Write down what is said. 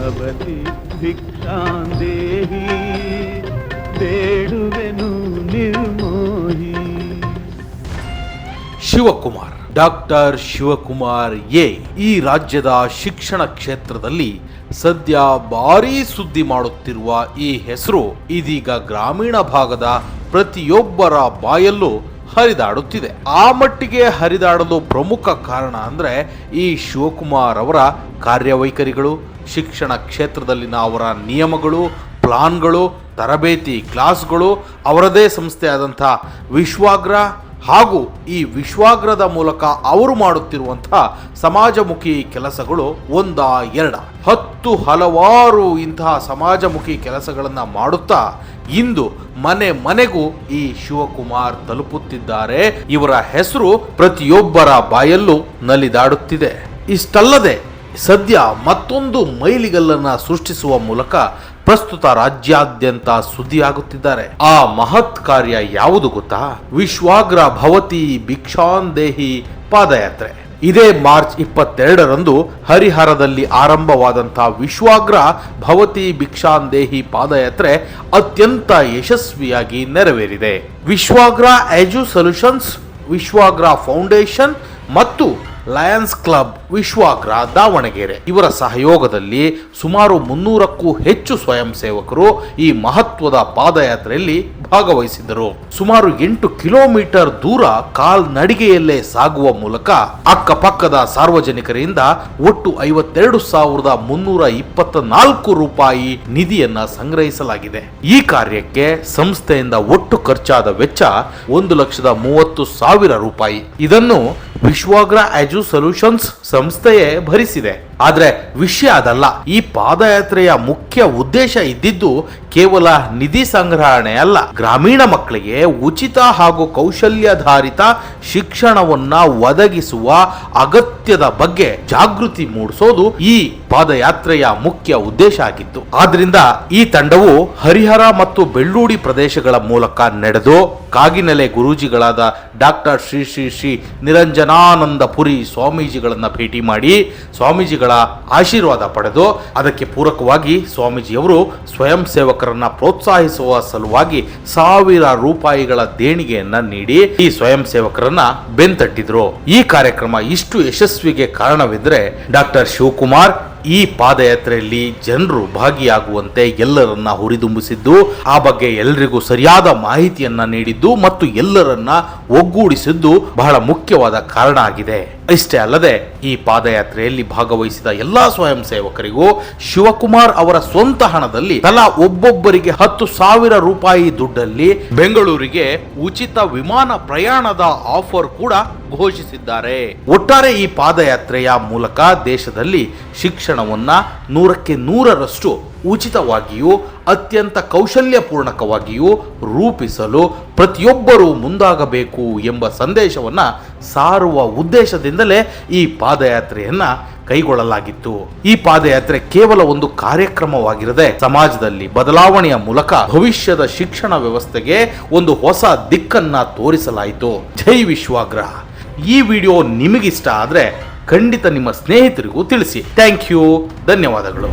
ಭವತಿ ಭಿಕ್ಷಾಂದೇಹಿ ಬೇಡುವೆನು Nirmohi. Shivakumar, doctor Shivakumar A ಈ ರಾಜ್ಯದ ಶಿಕ್ಷಣ ಕ್ಷೇತ್ರದಲ್ಲಿ ಸದ್ಯ ಭಾರೀ ಸುದ್ದಿ ಮಾಡುತ್ತಿರುವ ಈ ಹೆಸರು ಇದೀಗ ಗ್ರಾಮೀಣ ಭಾಗದ ಪ್ರತಿಯೊಬ್ಬರ ಬಾಯಲ್ಲೂ ಹರಿದಾಡುತ್ತಿದೆ. ಆ ಮಟ್ಟಿಗೆ ಹರಿದಾಡಲು ಪ್ರಮುಖ ಕಾರಣ ಅಂದರೆ ಈ ಶಿವಕುಮಾರ್ ಅವರ ಕಾರ್ಯವೈಖರಿಗಳು, ಶಿಕ್ಷಣ ಕ್ಷೇತ್ರದಲ್ಲಿನ ಅವರ ನಿಯಮಗಳು, ಪ್ಲಾನ್ಗಳು, ತರಬೇತಿ ಕ್ಲಾಸ್ಗಳು, ಅವರದೇ ಸಂಸ್ಥೆ ಆದಂಥ ವಿಶ್ವಾಗ್ರ ಹಾಗೂ ಈ ವಿಶ್ವಾಗ್ರದ ಮೂಲಕ ಅವರು ಮಾಡುತ್ತಿರುವಂತಹ ಸಮಾಜಮುಖಿ ಕೆಲಸಗಳು ಒಂದಾ ಎರಡ 10 ಹಲವಾರು ಇಂತಹ ಸಮಾಜಮುಖಿ ಕೆಲಸಗಳನ್ನು ಮಾಡುತ್ತಾ ಇಂದು ಮನೆ ಮನೆಗೂ ಈ ಶಿವಕುಮಾರ್ ತಲುಪುತ್ತಿದ್ದಾರೆ. ಇವರ ಹೆಸರು ಪ್ರತಿಯೊಬ್ಬರ ಬಾಯಲ್ಲೂ ನಲಿದಾಡುತ್ತಿದೆ. ಇಷ್ಟಲ್ಲದೆ ಸದ್ಯ ಮತ್ತೊಂದು ಮೈಲಿಗಲ್ಲನ್ನು ಸೃಷ್ಟಿಸುವ ಮೂಲಕ ಪ್ರಸ್ತುತ ರಾಜ್ಯಾದ್ಯಂತ ಸುದ್ದಿಯಾಗುತ್ತಿದ್ದಾರೆ. ಆ ಮಹತ್ ಕಾರ್ಯ ಯಾವುದು ಗೊತ್ತಾ? ವಿಶ್ವಾಗ್ರ ಭವತಿ ಭಿಕ್ಷಾಂದೇಹಿ ಪಾದಯಾತ್ರೆ. ಇದೇ ಮಾರ್ಚ್ 22ರಂದು ಹರಿಹರದಲ್ಲಿ ಆರಂಭವಾದಂತಹ ವಿಶ್ವಾಗ್ರ ಭವತಿ ಭಿಕ್ಷಾಂದೇಹಿ ಪಾದಯಾತ್ರೆ ಅತ್ಯಂತ ಯಶಸ್ವಿಯಾಗಿ ನೆರವೇರಿದೆ. ವಿಶ್ವಾಗ್ರ ಎಜು ಸೊಲ್ಯೂಷನ್ಸ್, ವಿಶ್ವಾಗ್ರ ಫೌಂಡೇಶನ್ ಮತ್ತು ಲಯನ್ಸ್ ಕ್ಲಬ್ ವಿಶ್ವಾಗ್ರ ದಾವಣಗೆರೆ ಇವರ ಸಹಯೋಗದಲ್ಲಿ ಸುಮಾರು 300ಕ್ಕೂ ಹೆಚ್ಚು ಸ್ವಯಂ ಸೇವಕರು ಈ ಮಹತ್ವದ ಪಾದಯಾತ್ರೆಯಲ್ಲಿ ಭಾಗವಹಿಸಿದ್ದರು. ಸುಮಾರು 8 ಕಿಲೋಮೀಟರ್ ದೂರ ಕಾಲ್ನಡಿಗೆಯಲ್ಲೇ ಸಾಗುವ ಮೂಲಕ ಅಕ್ಕಪಕ್ಕದ ಸಾರ್ವಜನಿಕರಿಂದ ಒಟ್ಟು 52,324 ರೂಪಾಯಿ ನಿಧಿಯನ್ನ ಸಂಗ್ರಹಿಸಲಾಗಿದೆ. ಈ ಕಾರ್ಯಕ್ಕೆ ಸಂಸ್ಥೆಯಿಂದ ಒಟ್ಟು ಖರ್ಚಾದ ವೆಚ್ಚ 1,30,000 ರೂಪಾಯಿ. ಇದನ್ನು ವಿಶ್ವಾಗ್ರ ಎಜು ಸೊಲ್ಯೂಷನ್ಸ್ ಸಂಸ್ಥೆಯೇ ಭರಿಸಿದೆ. ಆದ್ರೆ ವಿಷಯ ಅದಲ್ಲ. ಈ ಪಾದಯಾತ್ರೆಯ ಮುಖ್ಯ ಉದ್ದೇಶ ಇದ್ದಿದ್ದು ಕೇವಲ ನಿಧಿ ಸಂಗ್ರಹಣೆ ಅಲ್ಲ, ಗ್ರಾಮೀಣ ಮಕ್ಕಳಿಗೆ ಉಚಿತ ಹಾಗೂ ಕೌಶಲ್ಯಾಧಾರಿತ ಶಿಕ್ಷಣವನ್ನ ಒದಗಿಸುವ ಅಗತ್ಯದ ಬಗ್ಗೆ ಜಾಗೃತಿ ಮೂಡಿಸೋದು ಈ ಪಾದಯಾತ್ರೆಯ ಮುಖ್ಯ ಉದ್ದೇಶ ಆಗಿತ್ತು. ಆದ್ರಿಂದ ಈ ತಂಡವು ಹರಿಹರ ಮತ್ತು ಬೆಳ್ಳೂಡಿ ಪ್ರದೇಶಗಳ ಮೂಲಕ ನಡೆದು ಕಾಗಿನೆಲೆ ಗುರೂಜಿಗಳಾದ ಡಾಕ್ಟರ್ ಶ್ರೀ ಶ್ರೀ ಶ್ರೀ ನಿರಂಜನಾನಂದ ಪುರಿ ಸ್ವಾಮೀಜಿಗಳನ್ನ ಭೇಟಿ ಮಾಡಿ ಸ್ವಾಮೀಜಿಗಳ ಆಶೀರ್ವಾದ ಪಡೆದು ಅದಕ್ಕೆ ಪೂರಕವಾಗಿ ಸ್ವಾಮೀಜಿಯವರು ಸ್ವಯಂ ಸೇವಕರನ್ನ ಪ್ರೋತ್ಸಾಹಿಸುವ ಸಲುವಾಗಿ 1,000 ರೂಪಾಯಿಗಳ ದೇಣಿಗೆಯನ್ನ ನೀಡಿ ಈ ಸ್ವಯಂ ಸೇವಕರನ್ನ ಬೆಂತಟ್ಟಿದ್ರು. ಈ ಕಾರ್ಯಕ್ರಮ ಇಷ್ಟು ಯಶಸ್ವಿಗೆ ಕಾರಣವೆಂದರೆ ಡಾಕ್ಟರ್ ಶಿವಕುಮಾರ್ ಈ ಪಾದಯಾತ್ರೆಯಲ್ಲಿ ಜನರು ಭಾಗಿಯಾಗುವಂತೆ ಎಲ್ಲರನ್ನ ಹುರಿದುಂಬಿಸಿದ್ದು, ಆ ಬಗ್ಗೆ ಎಲ್ಲರಿಗೂ ಸರಿಯಾದ ಮಾಹಿತಿಯನ್ನ ನೀಡಿದ್ದು ಮತ್ತು ಎಲ್ಲರನ್ನ ಒಗ್ಗೂಡಿಸಿದ್ದು ಬಹಳ ಮುಖ್ಯವಾದ ಕಾರಣ ಆಗಿದೆ. ಇಷ್ಟೇ ಅಲ್ಲದೆ ಈ ಪಾದಯಾತ್ರೆಯಲ್ಲಿ ಭಾಗವಹಿಸಿದ ಎಲ್ಲಾ ಸ್ವಯಂ ಸೇವಕರಿಗೂ ಶಿವಕುಮಾರ್ ಅವರ ಸ್ವಂತ ಹಣದಲ್ಲಿ ತಲಾ ಒಬ್ಬೊಬ್ಬರಿಗೆ 10,000 ರೂಪಾಯಿ ದುಡ್ಡಲ್ಲಿ ಬೆಂಗಳೂರಿಗೆ ಉಚಿತ ವಿಮಾನ ಪ್ರಯಾಣದ ಆಫರ್ ಕೂಡ ಘೋಷಿಸಿದ್ದಾರೆ. ಒಟ್ಟಾರೆ ಈ ಪಾದಯಾತ್ರೆಯ ಮೂಲಕ ದೇಶದಲ್ಲಿ ಶಿಕ್ಷಣವನ್ನ 100ಕ್ಕೆ 100ರಷ್ಟು ಉಚಿತವಾಗಿಯೂ ಅತ್ಯಂತ ಕೌಶಲ್ಯಪೂರ್ಣಕವಾಗಿಯೂ ರೂಪಿಸಲು ಪ್ರತಿಯೊಬ್ಬರೂ ಮುಂದಾಗಬೇಕು ಎಂಬ ಸಂದೇಶವನ್ನ ಸಾರುವ ಉದ್ದೇಶದಿಂದಲೇ ಈ ಪಾದಯಾತ್ರೆಯನ್ನ ಕೈಗೊಳ್ಳಲಾಗಿತ್ತು. ಈ ಪಾದಯಾತ್ರೆ ಕೇವಲ ಒಂದು ಕಾರ್ಯಕ್ರಮವಾಗಿರದೆ ಸಮಾಜದಲ್ಲಿ ಬದಲಾವಣೆಯ ಮೂಲಕ ಭವಿಷ್ಯದ ಶಿಕ್ಷಣ ವ್ಯವಸ್ಥೆಗೆ ಒಂದು ಹೊಸ ದಿಕ್ಕನ್ನ ತೋರಿಸಲಾಯಿತು. ಜೈ ವಿಶ್ವಾಗ್ರ. ಈ ವಿಡಿಯೋ ನಿಮಗಿಷ್ಟ ಆದ್ರೆ ಖಂಡಿತ ನಿಮ್ಮ ಸ್ನೇಹಿತರಿಗೂ ತಿಳಿಸಿ. Thank you. ಧನ್ಯವಾದಗಳು.